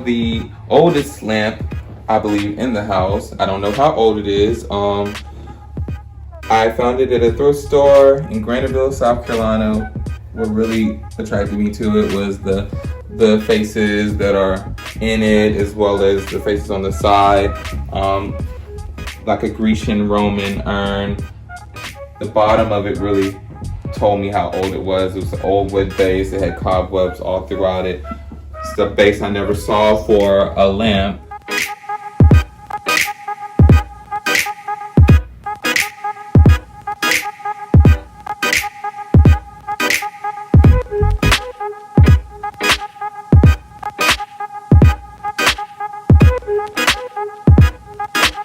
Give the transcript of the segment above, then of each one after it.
have the oldest lamp, I believe, in the house. I don't know how old it is. I found it at a thrift store in Graniteville, South Carolina. What really attracted me to it was the faces that are in it, as well as the faces on the side, like a Grecian Roman urn. The bottom of it really told me how old it was. It was an old wood base. It had cobwebs all throughout it. It's the base I never saw for a lamp.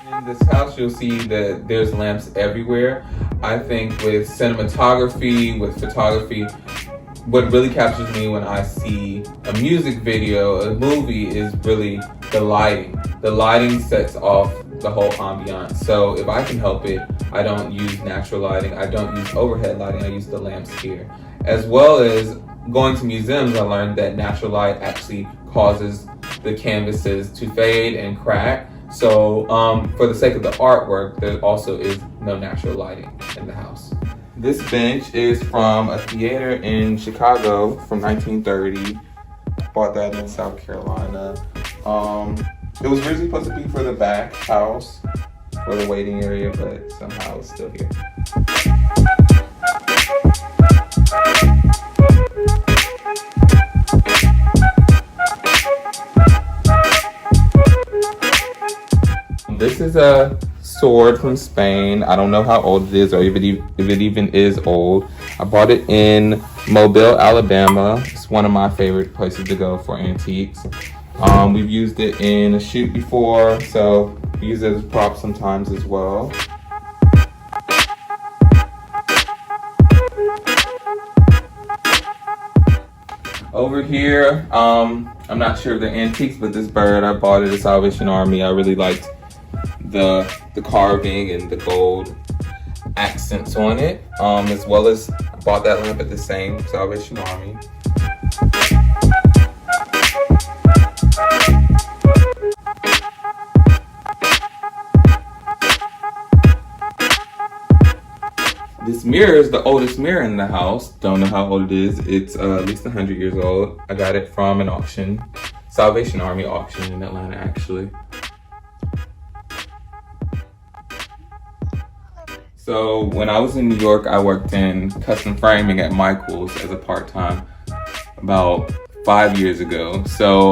In this house, you'll see that there's lamps everywhere. I think with cinematography, with photography, what really captures me when I see a music video, a movie, is really the lighting. The lighting sets off the whole ambiance. So if I can help it, I don't use natural lighting. I don't use overhead lighting. I use the lamps here. As well as going to museums, I learned that natural light actually causes the canvases to fade and crack. So for the sake of the artwork, there also is no natural lighting in the house. This bench is from a theater in Chicago from 1930. Bought that in South Carolina. It was originally supposed to be for the back house, for the waiting area, but somehow it's still here. This is a sword from Spain. I don't know how old it is, or if it even is old. I bought it in Mobile, Alabama. It's one of my favorite places to go for antiques. We've used it in a shoot before, so we use it as a prop sometimes as well. Over here, I'm not sure if they're antiques, but this bird, I bought it at Salvation Army. I really liked the carving and the gold accents on it, as well as I bought that lamp at the same Salvation Army. This mirror is the oldest mirror in the house. Don't know how old it is. It's at least 100 years old. I got it from an auction, Salvation Army auction in Atlanta, actually. So when I was in New York, I worked in custom framing at Michael's as a part-time about 5 years ago. So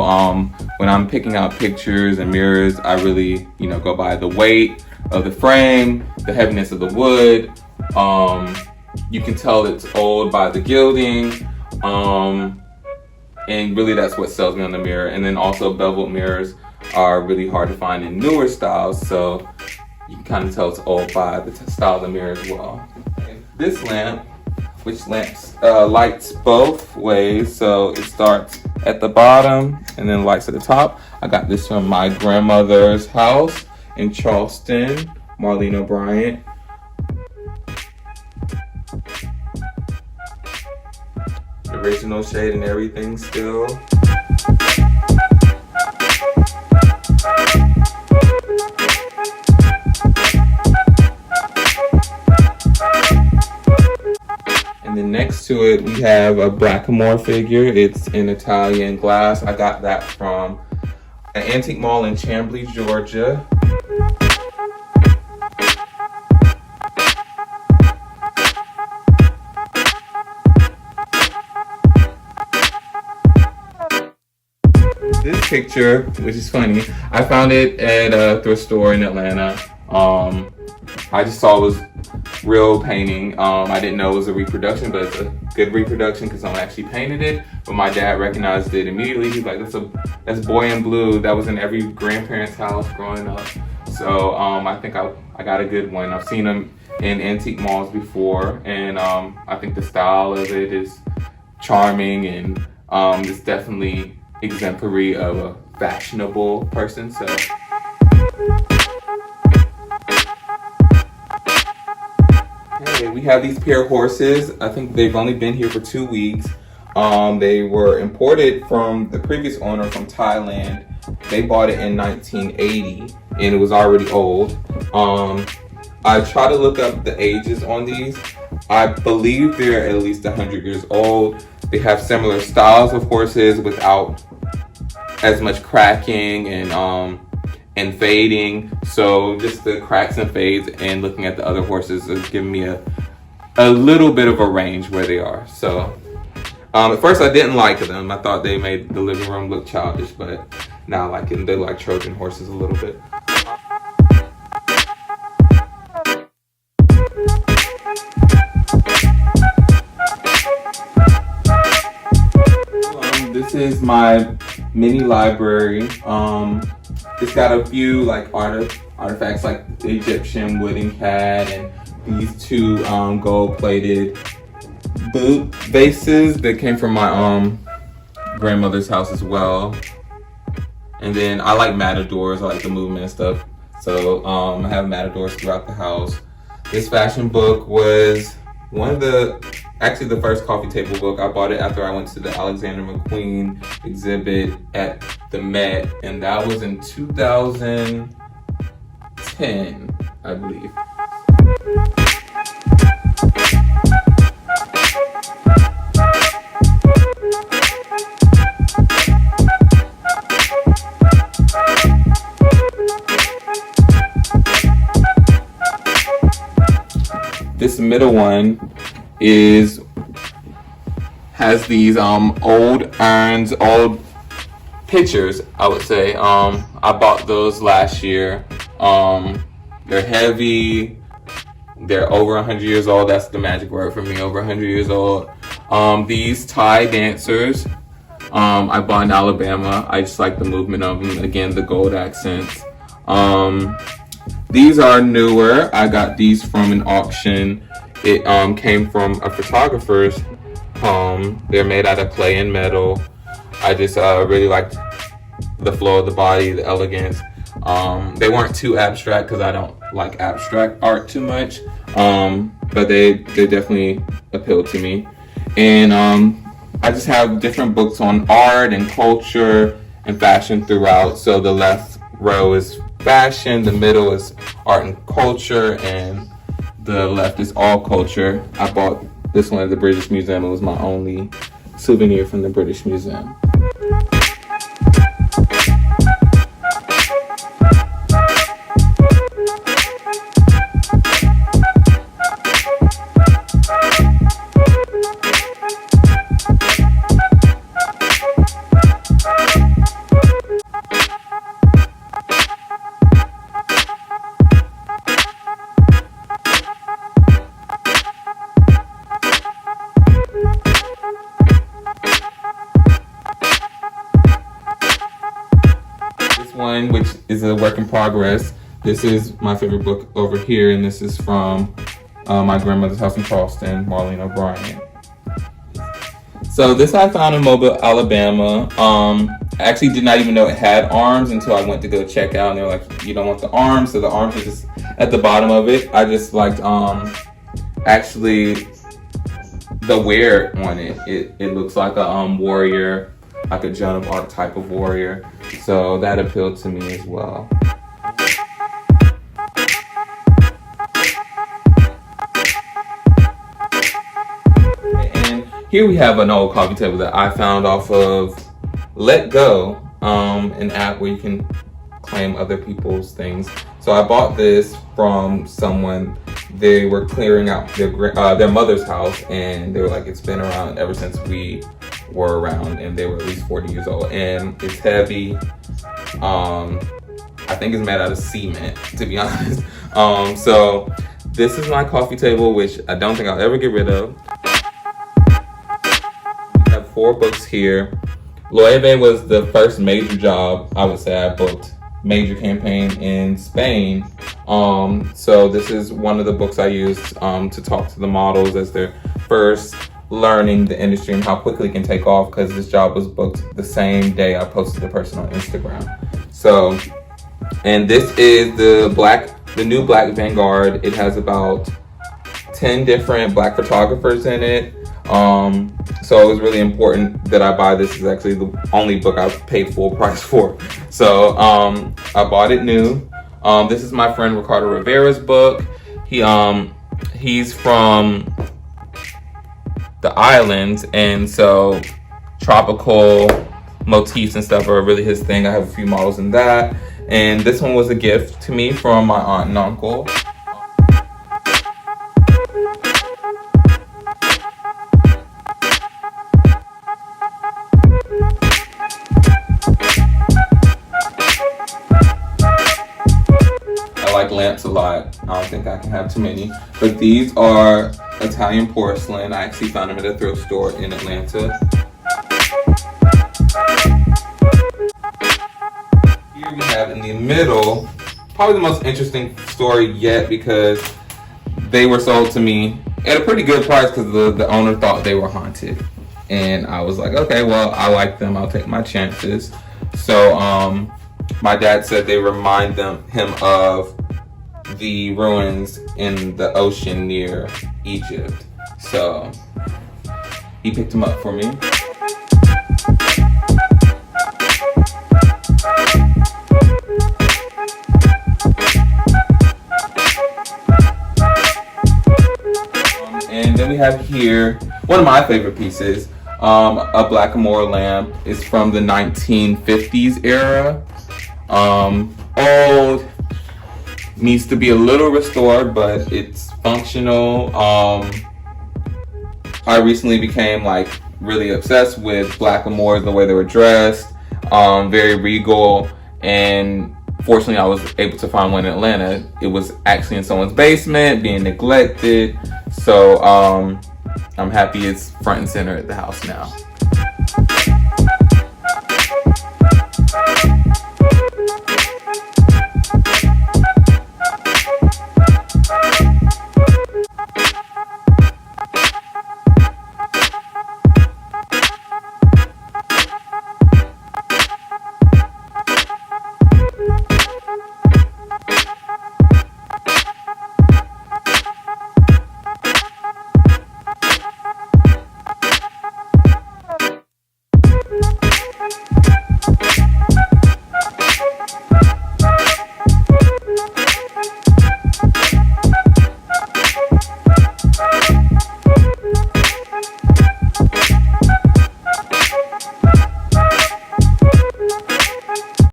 when I'm picking out pictures and mirrors, I really, go by the weight of the frame, the heaviness of the wood. You can tell it's old by the gilding. And really that's what sells me on the mirror. And then also beveled mirrors are really hard to find in newer styles. So you can kind of tell it's old by the style of the mirror as well. This lamp, which lights both ways, so it starts at the bottom and then lights at the top. I got this from my grandmother's house in Charleston, Marlene O'Brien. Original shade and everything still. And then next to it, we have a Blackamoor figure. It's in Italian glass. I got that from an antique mall in Chamblee, Georgia. This picture, which is funny, I found it at a thrift store in Atlanta. I just saw it was real painting. I didn't know it was a reproduction, but it's a good reproduction because someone actually painted it. But my dad recognized it immediately. He's like, that's Boy in Blue. That was in every grandparent's house growing up. So I think I got a good one. I've seen them in antique malls before, and I think the style of it is charming, and it's definitely exemplary of a fashionable person. So hey, we have these pair of horses. I think they've only been here for 2 weeks. They were imported from the previous owner from Thailand. They bought it in 1980 and it was already old. I try to look up the ages on these. I believe they're at least 100 years old. They have similar styles of horses without as much cracking and fading. So just the cracks and fades and looking at the other horses is giving me a little bit of a range where they are. So at first I didn't like them. I thought they made the living room look childish, but now I like them. They look like Trojan horses a little bit. This is my mini library. It's got a few like artifacts like the Egyptian wooden cat and these two gold-plated boot vases that came from my grandmother's house as well. And then I like matadors. I like the movement and stuff. So I have matadors throughout the house. This fashion book was actually the first coffee table book. I bought it after I went to the Alexander McQueen exhibit at the Met, and that was in 2010, I believe. This middle one has these old urns, old pictures, I would say. I bought those last year. They're heavy. They're over 100 years old. That's the magic word for me, over 100 years old. These Thai dancers, I bought in Alabama. I just like the movement of them. Again, the gold accents. These are newer. I got these from an auction. It came from a photographer's home. They're made out of clay and metal. I just really liked the flow of the body, the elegance. They weren't too abstract because I don't like abstract art too much, but they definitely appealed to me. And I just have different books on art and culture and fashion throughout. So the left row is fashion, the middle is art and culture, and the left is all culture. I bought this one at the British Museum. It was my only souvenir from the British Museum. One, which is a work in progress. This is my favorite book over here, and this is from my grandmother's house in Charleston, Marlene O'Brien. So this I found in Mobile, Alabama. I actually did not even know it had arms until I went to go check out, and they were like, you don't want the arms, so the arms are just at the bottom of it. I just liked actually the wear on it. It looks like a warrior, like a Joan of Arc type of warrior. So that appealed to me as well. And here we have an old coffee table that I found off of Let Go, an app where you can claim other people's things. So I bought this from someone. They were clearing out their mother's house, and they were like, it's been around ever since we were around, and they were at least 40 years old, and it's heavy. I think it's made out of cement, to be honest. So this is my coffee table, which I don't think I'll ever get rid of. We have 4 books here. Loewe was the first major job I would say I booked, major campaign in Spain. So this is one of the books I used to talk to the models as they're first learning the industry and how quickly it can take off, because this job was booked the same day I posted the person on Instagram. So, and this is the new Black Vanguard. It has about 10 different Black photographers in it. So it was really important that I buy this. It's actually the only book I paid full price for. So I bought it new. This is my friend Ricardo Rivera's book. He's from the islands, and so tropical motifs and stuff are really his thing. I have a few models in that. And this one was a gift to me from my aunt and uncle. I like lamps a lot. I don't think I can have too many. But these are Italian porcelain. I actually found them at a thrift store in Atlanta. Here we have in the middle, probably the most interesting story yet, because they were sold to me at a pretty good price because the owner thought they were haunted. And I was like, okay, well, I like them. I'll take my chances. So my dad said they remind him of the ruins in the ocean near Egypt. So he picked them up for me. And then we have here one of my favorite pieces, a Blackamoor lamp. It's from the 1950s era. Old, needs to be a little restored, but it's functional. I recently became like really obsessed with Blackamoors, the way they were dressed, very regal, and fortunately I was able to find one in Atlanta. It was actually in someone's basement, being neglected, so I'm happy it's front and center at the house now.